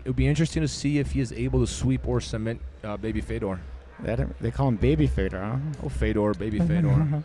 would be interesting to see if he is able to sweep or submit Baby Fedor. They call him Baby Fedor, huh? Oh, Fedor, Baby Fedor.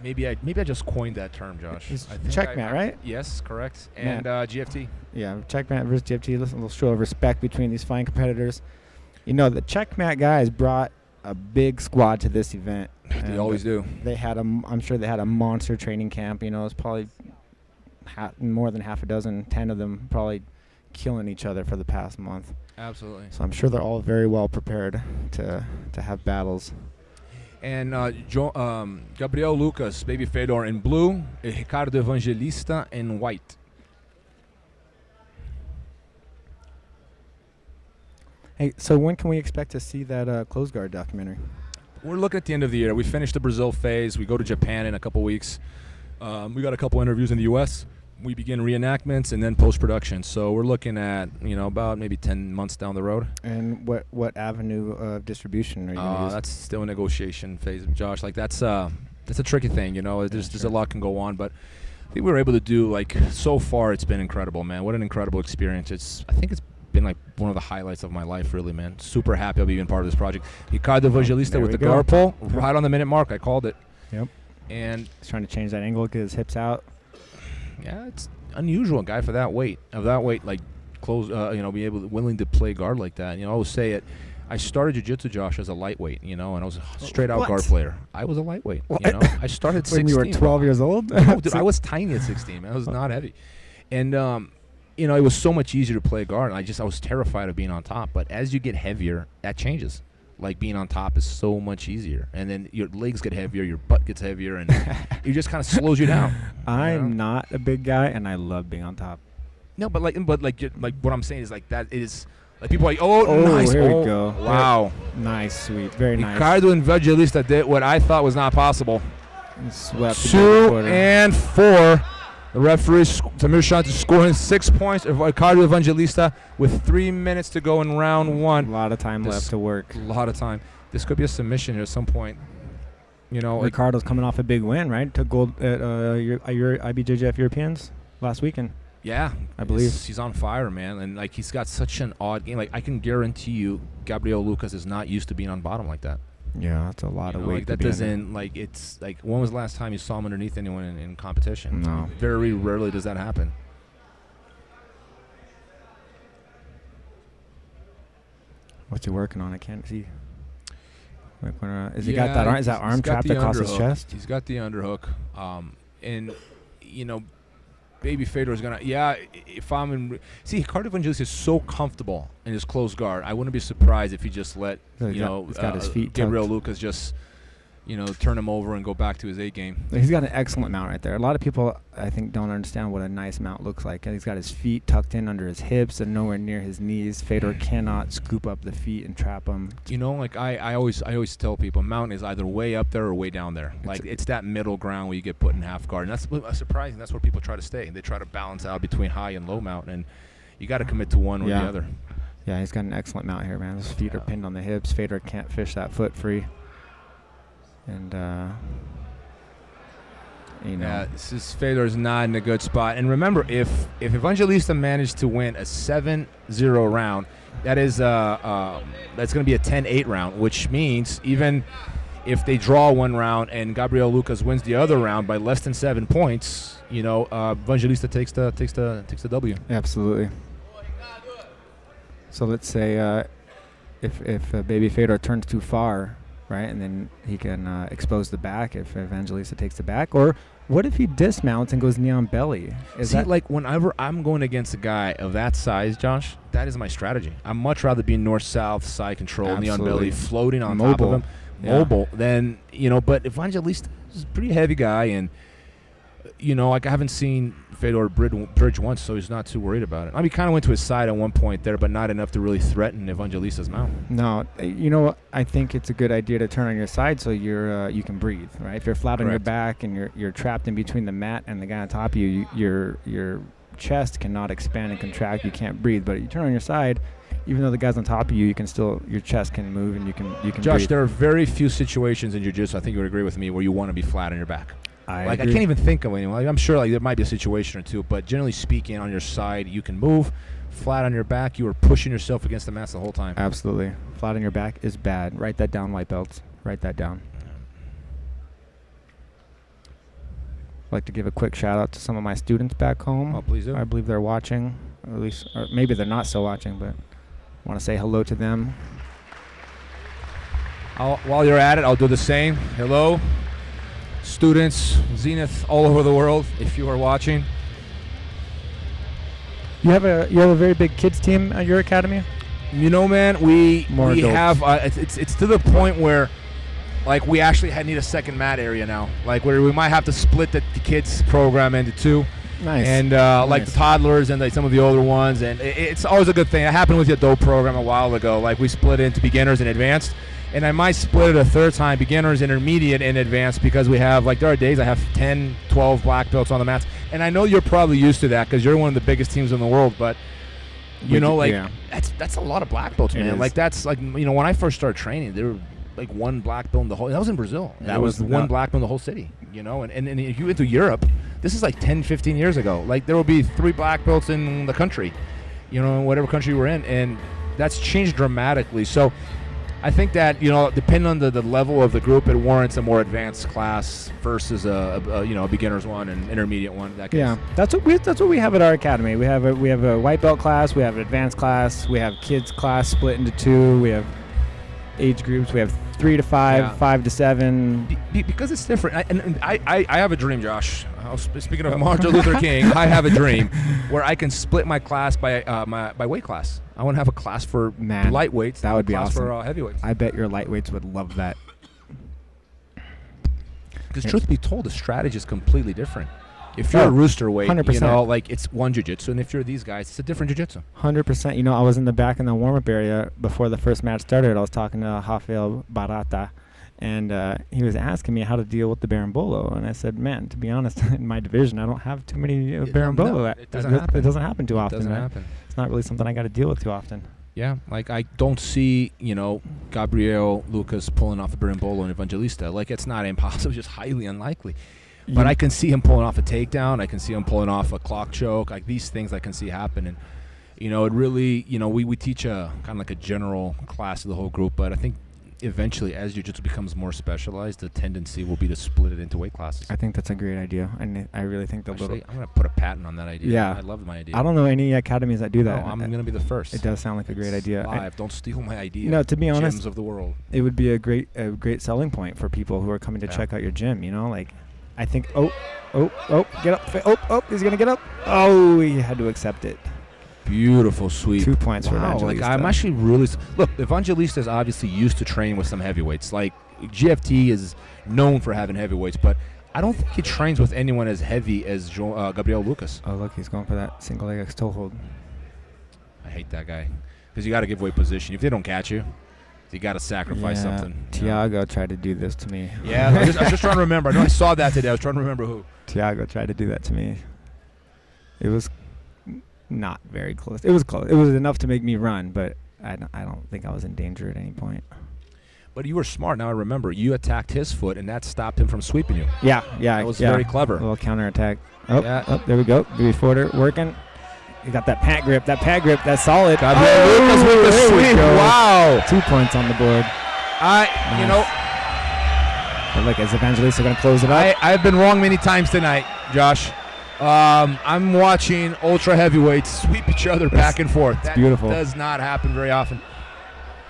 Maybe I just coined that term, Josh. Checkmate, right? Yes, correct. And GFT. Yeah, checkmate versus GFT. Listen, a little show of respect between these fine competitors. You know, the checkmate guys brought a big squad to this event. They always do. I'm sure they had a monster training camp. You know, it was probably more than half a dozen, 10 of them probably killing each other for the past month. Absolutely. So I'm sure they're all very well prepared to have battles. And Gabriel Lucas, Baby Fedor in blue, Ricardo Evangelista in white. Hey, so when can we expect to see that closed guard documentary? We're looking at the end of the year. We finished the Brazil phase. We go to Japan in a couple weeks. We got a couple interviews in the U.S. We begin reenactments and then post-production. So we're looking at, about maybe 10 months down the road. And what avenue of distribution are you going to use? That's still a negotiation phase, Josh. Like that's a tricky thing, There's a lot can go on, but I think we were able to do, so far it's been incredible, man. What an incredible experience. I think it's been one of the highlights of my life, really, man. Super happy I'll be being part of this project. Ricardo Evangelista with the guard pull right on the minute mark. I called it. Yep. And he's trying to change that angle, get his hips out. Yeah, it's unusual, guy for that weight. Close, willing to play guard like that. I always say it. I started jiu-jitsu, Josh, as a lightweight, and I was a straight-out guard player. I was a lightweight, I started at 16. When you were 12 years old? No, dude, I was tiny at 16, man. I was not heavy. And, it was so much easier to play guard. And I was terrified of being on top. But as you get heavier, that changes. Like, being on top is so much easier. And then your legs get heavier, your butt gets heavier, and it just kind of slows you down. I'm not a big guy, and I love being on top. No, but what I'm saying is that it is like people are like, nice. Here we go. Wow. Nice, sweet. Very nice. Ricardo Evangelista did what I thought was not possible. 2 and 4. The referee, Tamir Shanti, scoring 6 points. Ricardo Evangelista with 3 minutes to go in round 1. A lot of time left to work. A lot of time. This could be a submission here at some point. Ricardo's coming off a big win, right? Took gold at your IBJJF Europeans last weekend. Yeah, I believe he's on fire, man, and he's got such an odd game. I can guarantee you, Gabriel Lucas is not used to being on bottom like that. Yeah, that's a lot of weight. That doesn't it's when was the last time you saw him underneath anyone in competition? No, very rarely does that happen. What's he working on? I can't see. Is he got that? Is that arm trapped across his chest? He's got the underhook, and Baby Fedor is gonna. Yeah, if I'm in. See, Ricardo Evangelista is so comfortable in his closed guard. I wouldn't be surprised if he just let he's got his feet Gabriel Lucas just turn him over and go back to his A game. He's got an excellent mount right there. A lot of people, I think, don't understand what a nice mount looks like. He's got his feet tucked in under his hips and nowhere near his knees. Fedor cannot scoop up the feet and trap him. I always tell people, mount is either way up there or way down there. It's that middle ground where you get put in half guard. And that's surprising. That's where people try to stay. They try to balance out between high and low mount, and you got to commit to one or the other. Yeah, he's got an excellent mount here, man. His feet are pinned on the hips. Fedor can't fish that foot free. And, Fedor's not in a good spot. And remember, if Evangelista managed to win a 7-0 round, that is that's going to be a 10-8 round, which means even if they draw one round and Gabriel Lucas wins the other round by less than 7 points, Evangelista takes the W. Absolutely. So let's say if Baby Fedor turns too far, right, and then he can expose the back if Evangelista takes the back. Or what if he dismounts and goes knee on belly? Whenever I'm going against a guy of that size, Josh, that is my strategy. I'd much rather be north-south, side control, knee on belly, floating on top of him, mobile, than, but Evangelista is a pretty heavy guy, and, I haven't seen Fedor bridge once, so he's not too worried about it. He kind of went to his side at one point there, but not enough to really threaten Evangelista's mount. No, I think it's a good idea to turn on your side so you can breathe, right? If you're flat on your back and you're trapped in between the mat and the guy on top of you, your chest cannot expand and contract. You can't breathe. But you turn on your side, even though the guy's on top of you, your chest can move and you can Josh, breathe. there are very few situations in jiu-jitsu, I think you would agree with me, where you want to be flat on your back. I can't even think of anyone. Like, I'm sure like there might be a situation or two, but generally speaking, on your side, you can move. Flat on your back, you are pushing yourself against the mats the whole time. Absolutely. Flat on your back is bad. Write that down, white belts. Write that down. I'd like to give a quick shout out to some of my students back home. Oh, please do. I believe they're watching, or at least, or maybe they're not so watching, but I want to say hello to them. While you're at it, I'll do the same. Hello, students, Zenith all over the world, if you are watching. You have a very big kids team at your academy? You know, man, we have it's to the point where like we actually need a second mat area now. Like where we might have to split the kids program into two. Nice. And like the toddlers and some of the older ones, and it's always a good thing. It happened with the adult program a while ago. Like we split into beginners and advanced. And I might split it a third time, beginners, intermediate, and advanced, because we have, like, there are days I have 10, 12 black belts on the mats. And I know you're probably used to that because you're one of the biggest teams in the world. But, you know, like, that's a lot of black belts, man. Like, that's, like, you know, when I first started training, there were, like, one black belt in the whole – that was in Brazil. That was one black belt in the whole city, you know. And if you went to Europe, this is, like, 10, 15 years ago. Like, there will be 3 black belts in the country, you know, whatever country we're in. And that's changed dramatically. So – I think that, you know, depending on the level of the group, it warrants a more advanced class versus a beginner's one and intermediate one. In that case. Yeah, that's what we have at our academy. We have a white belt class, we have an advanced class, we have kids class split into 2. We have age groups. We have 3 to 5, 5 to 7. Because it's different. I have a dream, Josh. Speaking of Martin Luther King, I have a dream where I can split my class by weight class. I want to have a class for lightweights. That would be awesome. For heavyweights. I bet your lightweights would love that. Because truth be told, the strategy is completely different. If you're a rooster weight, 100%. You know, like it's one jiu-jitsu, and if you're these guys, it's a different jiu-jitsu. 100%. You know, I was in the back in the warm-up area before the first match started. I was talking to Rafael Barata, and he was asking me how to deal with the Berimbolo. And I said, man, to be honest, in my division, I don't have too many Berimbolo. No, it doesn't happen too often. It doesn't happen. It's not really something I got to deal with too often. Yeah, like I don't see, you know, Gabriel Lucas pulling off the Berimbolo in Evangelista. Like, it's not impossible, it's just highly unlikely. But I can see him pulling off a takedown. I can see him pulling off a clock choke. Like, these things I can see happen. And, you know, it really, you know, we teach a kind of like a general class to the whole group. But I think eventually, as jiu-jitsu becomes more specialized, the tendency will be to split it into weight classes. I think that's a great idea. And I really think I'm going to put a patent on that idea. Yeah. I love my idea. I don't know any academies that do that. No, I'm going to be the first. It does sound like a great idea. Live. Don't steal my idea. No, to be honest, gyms of the world. It would be a great selling point for people who are coming to check out your gym, you know? Like, I think, get up. He's going to get up. Oh, he had to accept it. Beautiful sweep. 2 points for Evangelista. Like, I'm actually really look. Evangelista is obviously used to training with some heavyweights. Like, GFT is known for having heavyweights, but I don't think he trains with anyone as heavy as Gabriel Lucas. Oh, look, he's going for that single leg X toe hold. I hate that guy because you got to give away position. If they don't catch you, you got to sacrifice something. Tiago tried to do this to me. Yeah, I was just trying to remember. I know I saw that today. I was trying to remember who. Tiago tried to do that to me. It was not very close. It was close. It was enough to make me run, but I don't think I was in danger at any point. But you were smart. Now I remember. You attacked his foot, and that stopped him from sweeping you. Yeah. That was very clever. A little counterattack. Oh, there we go. Before working. You got that pad grip. That's solid. Gabriel Lucas with the sweep. Wow. 2 points on the board. Nice. You know. But look, is Evangelista going to close it up? I've been wrong many times tonight, Josh. I'm watching ultra heavyweights sweep each other back and forth. That's beautiful. That does not happen very often.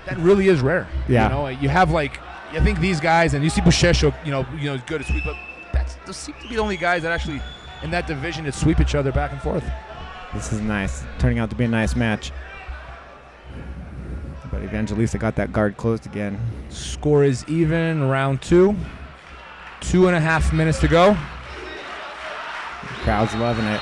That really is rare. Yeah. You know, you have like, I think these guys, and you see Bushesho, you know, is good at sweep, but those seem to be the only guys that actually in that division that sweep each other back and forth. This is nice. Turning out to be a nice match. But Evangelista got that guard closed again. Score is even, round 2. 2.5 minutes to go. Crowd's loving it.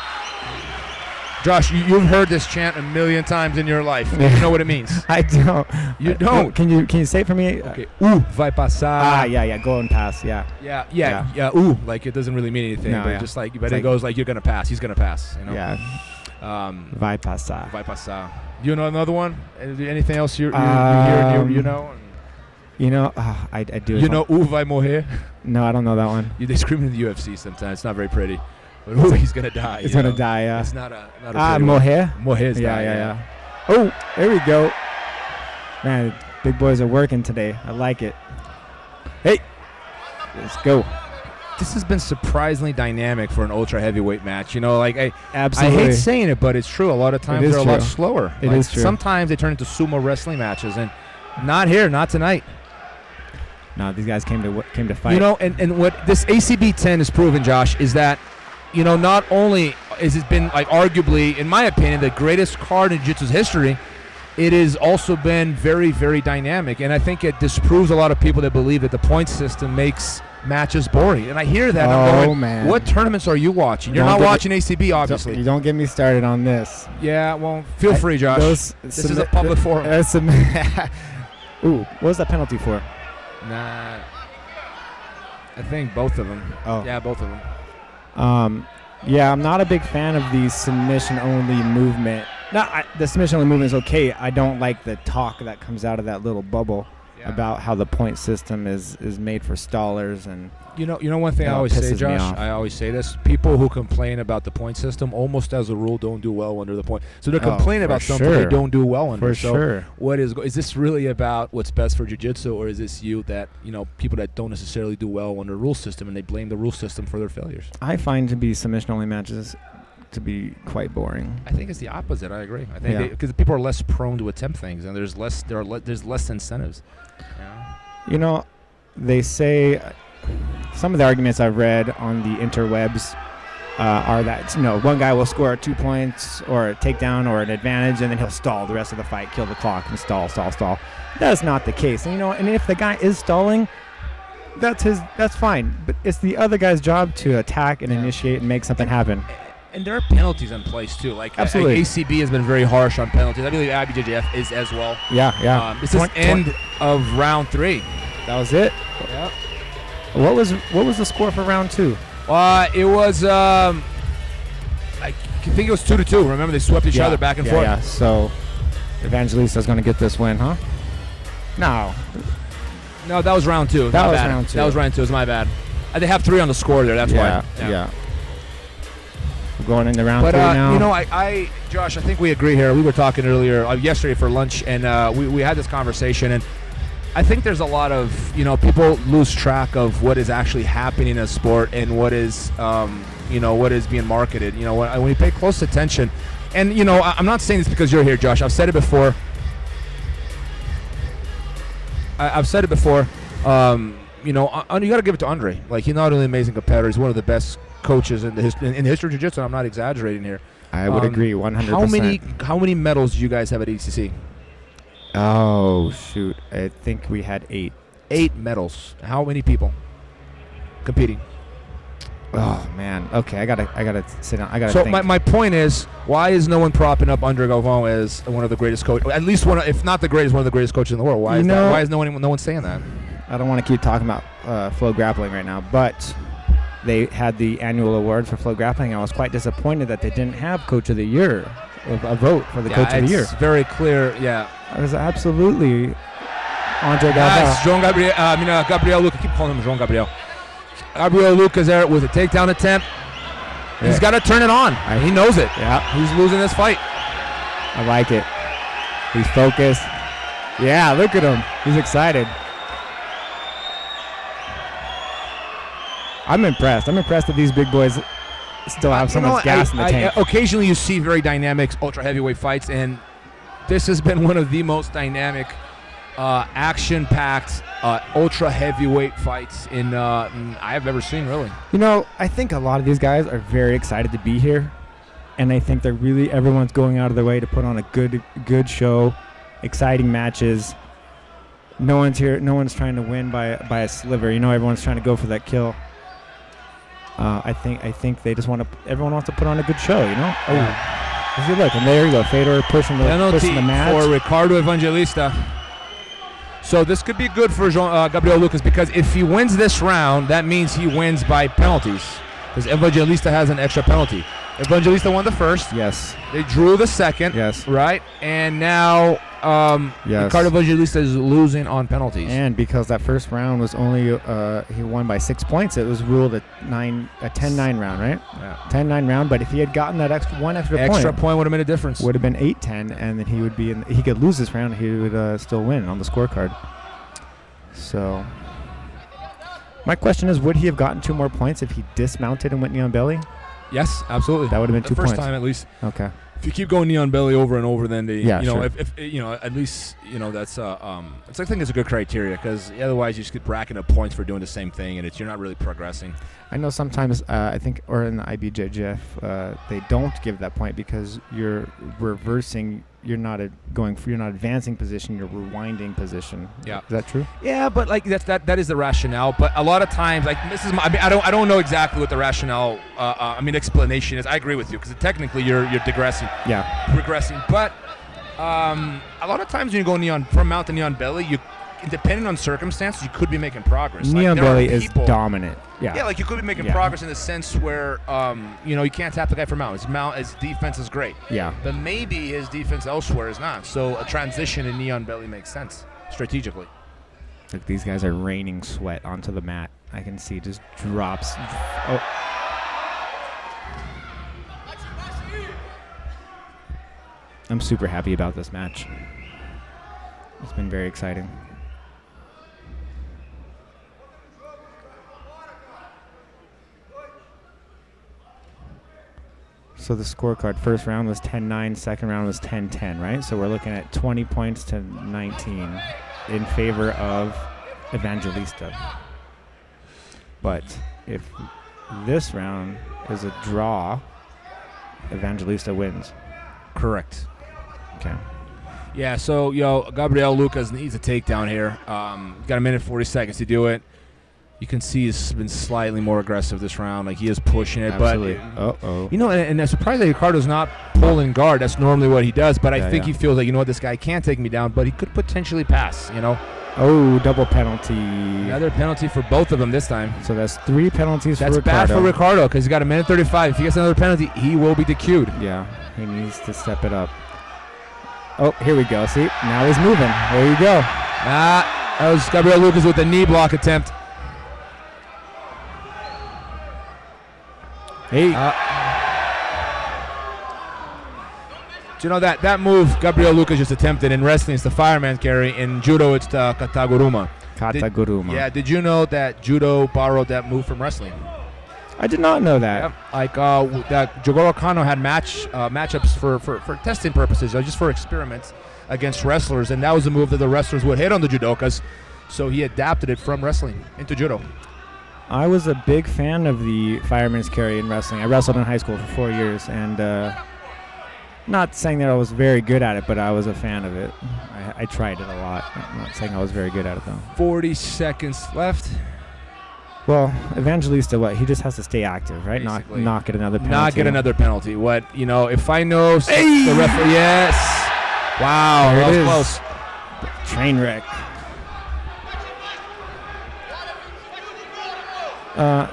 Josh, you've heard this chant a million times in your life. You know what it means. I don't. You don't. Can you say it for me? Okay. Vai passar. Yeah. Go and pass. Yeah. Yeah. Like it doesn't really mean anything. No, but just like, but it goes like you're gonna pass. He's gonna pass. You know. Yeah. Vai passar. Vai passar. You know another one? Anything else you hear? You know? You know, I do. You know, vai morrer? No, I don't know that one. They scream in the UFC sometimes. It's not very pretty. But he's going to die. He's going to die, yeah. It's not a pretty morrer? Morrer's yeah. Oh, there we go. Man, big boys are working today. I like it. Hey, let's go. This has been surprisingly dynamic for an ultra heavyweight match. You know, like I hate saying it, but it's true. A lot of times they're a lot slower. It is true. Sometimes they turn into sumo wrestling matches, and not here, not tonight. No, these guys came to fight. You know, and what this ACB 10 has proven, Josh, is that, you know, not only has it been, like, arguably, in my opinion, the greatest card in jiu-jitsu's history, it has also been very, very dynamic. And I think it disproves a lot of people that believe that the point system makes matches boring. And I hear that. And I'm going, man. What tournaments are you watching? You're not watching ACB, obviously. You don't get me started on this. Yeah, well, feel free, Josh. This is a public forum. Ooh, what was that penalty for? Nah. I think both of them. Oh. Yeah, both of them. Yeah, I'm not a big fan of the submission-only movement. The submission-only movement is okay. I don't like the talk that comes out of that little bubble about how the point system is made for stallers. And you know one thing I always say, Josh. I always say this: people who complain about the point system, almost as a rule, don't do well under the point. So they're complaining about something they don't do well under. For sure. What is this really about? What's best for jiu-jitsu, or is this people that don't necessarily do well under the rule system and they blame the rule system for their failures? I find to be submission-only matches to be quite boring. I think it's the opposite. I agree. I think because people are less prone to attempt things, and there's less incentives. You know, they say some of the arguments I've read on the interwebs are that one guy will score 2 points or a takedown or an advantage, and then he'll stall the rest of the fight, kill the clock, and stall. That's not the case. And and if the guy is stalling, that's fine. But it's the other guy's job to attack and initiate and make something happen. And there are penalties in place too. Like absolutely, ACB has been very harsh on penalties. I believe ACBJJ is as well. Yeah. This is end of round 3. That was it. Yeah. What was the score for round 2? It was I think it was 2-2. Remember, they swept each other back and forth. Yeah. So Evangelista's going to get this win, huh? No, that was round 2. That was round 2. That was round 2. It was my bad. They have 3 on the score there. That's why. Yeah. We're going into round 3 now. Josh, I think we agree here. We were talking earlier, yesterday for lunch, and we had this conversation, and I think there's a lot of, people lose track of what is actually happening in a sport and what is, what is being marketed. When you pay close attention, and, I'm not saying this because you're here, Josh. I've said it before. You got to give it to Andre. Like, he's not only an amazing competitor, he's one of the best coaches in the history of jiu-jitsu. I'm not exaggerating here. I would agree 100%. How many medals do you guys have at ACC? Oh, shoot. I think we had 8. 8 medals. How many people competing? Oh, man. Okay, I gotta sit down. I gotta think. So my point is, why is no one propping up Andre Galvão as one of the greatest coaches? At least one, if not the greatest, one of the greatest coaches in the world. Why is that? Why is no one saying that? I don't want to keep talking about Flow Grappling right now, but they had the annual award for Flow Grappling. I was quite disappointed that they didn't have Coach of the Year, a vote for the Coach of the Year. It's very clear, yeah. It was absolutely Andre Galvão. João Gabriel, Gabriel Luca. I keep calling him João Gabriel. Gabriel Luca's there with a takedown attempt. Yeah. He's got to turn it on. He knows it. Yeah. He's losing this fight. I like it. He's focused. Yeah, look at him. He's excited. I'm impressed. I'm impressed that these big boys still have so much gas in the tank. Occasionally you see very dynamic ultra heavyweight fights, and this has been one of the most dynamic, action-packed ultra heavyweight fights I have ever seen, really. I think a lot of these guys are very excited to be here, and I think everyone's going out of their way to put on a good show, exciting matches. No one's here. No one's trying to win by a sliver. Everyone's trying to go for that kill. I think they just everyone wants to put on a good show, Oh, look, and there you go, Fedor pushing the match. For Ricardo Evangelista. So this could be good for Gabriel Lucas, because if he wins this round, that means he wins by penalties, because Evangelista has an extra penalty. Evangelista won the first. Yes. They drew the second. Yes. Right? And now Ricardo Evangelista is losing on penalties. And because that first round was only he won by 6 points, it was ruled a 10-9 round, right? Yeah. 10-9 round, but if he had gotten that extra point would have made a difference. Would have been 8-10, and then he would be he could lose this round, he would still win on the scorecard. So my question is, would he have gotten 2 more points if he dismounted and went knee on belly? Yes, absolutely. That would have been 2 points. The first time, at least. Okay. If you keep going knee on belly over and over, then sure. if at least that's I think it's a good criteria, because otherwise you just get racking up points for doing the same thing, and you're not really progressing. I know sometimes I think, or in the ACBJJ, they don't give that point because you're reversing. You're not advancing position. You're rewinding position. Yeah, is that true? Yeah, but like that is the rationale. But a lot of times, like this is I don't know exactly what the rationale explanation is. I agree with you, because technically you're digressing. Yeah, regressing. But a lot of times when you go from mount to knee on belly, depending on circumstances, you could be making progress. Knee on belly is dominant. Yeah, like you could be making progress in the sense where you can't tap the guy for mount. His defense is great. Yeah, but maybe his defense elsewhere is not. So a transition in knee on belly makes sense strategically. Like, these guys are raining sweat onto the mat. I can see just drops. Oh. I'm super happy about this match. It's been very exciting. So the scorecard, first round was 10-9, second round was 10-10, right? So we're looking at 20 points to 19 in favor of Evangelista. But if this round is a draw, Evangelista wins. Correct. Okay. Yeah, so, Gabriel Lucas needs a takedown here. Got a minute 40 seconds to do it. You can see he's been slightly more aggressive this round. Like, he is pushing it. Absolutely. But, and I'm surprised that Ricardo's not pulling guard. That's normally what he does. But I think he feels like, this guy can't take me down, but he could potentially pass, Oh, double penalty. Another penalty for both of them this time. So that's 3 penalties for Ricardo. That's bad for Ricardo, because he's got a minute 35. If he gets another penalty, he will be DQ'd. Yeah, he needs to step it up. Oh, here we go. See, now he's moving. There you go. That was Gabriel Lucas with the knee block attempt. Hey. Do you know that move Gabriel Lucas just attempted in wrestling is the fireman carry, in judo it's the kataguruma. Did you know that judo borrowed that move from wrestling? I did not know that. Yep. Like that Jogoro Kano had matchups for testing purposes, just for experiments against wrestlers, and that was a move that the wrestlers would hit on the judokas, so he adapted it from wrestling into judo. I was a big fan of the fireman's carry in wrestling. I wrestled in high school for 4 years, and not saying that I was very good at it, but I was a fan of it. I tried it a lot. I'm not saying I was very good at it, though. 40 seconds left. Well, Evangelista, he just has to stay active, right? Not get another penalty. Not get another penalty. If I know the referee, yes. Wow, that was close. Train wreck.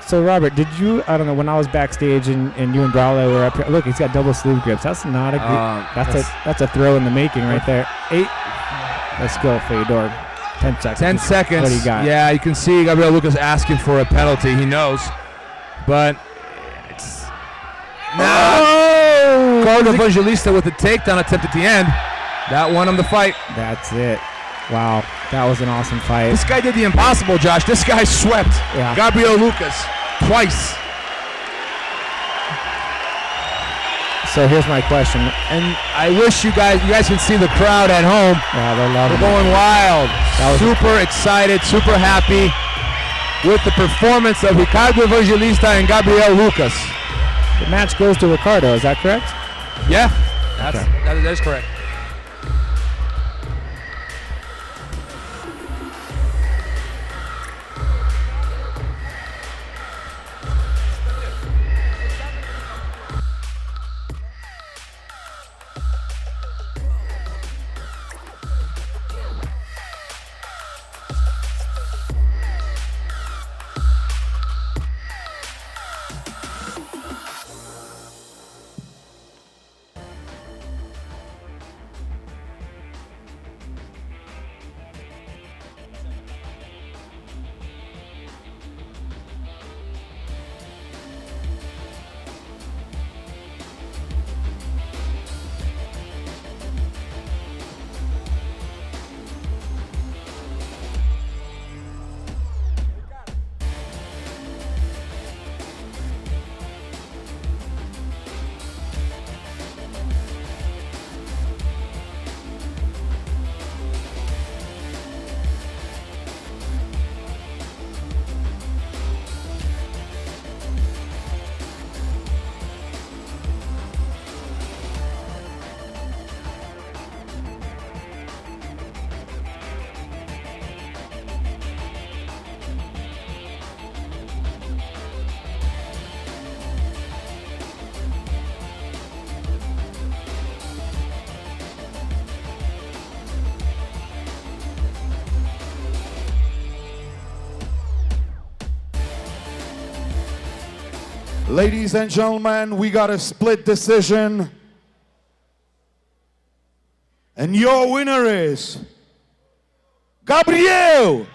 So Robert, did you? I don't know. When I was backstage and you and Braulio were up here, look, he's got double sleeve grips. That's not a good. That's a throw in the making right there. 8. Let's go, Fedor. 10 seconds. 10 seconds. What do you got? Yeah, you can see Gabriel Lucas asking for a penalty. He knows, but it's Ricardo Evangelista with the takedown attempt at the end. That won him the fight. That's it. Wow, that was an awesome fight. This guy did the impossible, Josh. This guy swept Gabriel Lucas twice. So here's my question, and I wish you guys can see the crowd at home. Yeah, they're going wild. Super excited, super happy with the performance of Ricardo Evangelista and Gabriel Lucas. The match goes to Ricardo. Is that correct? Yeah, that is correct. Ladies and gentlemen, we got a split decision. And your winner is Gabriel.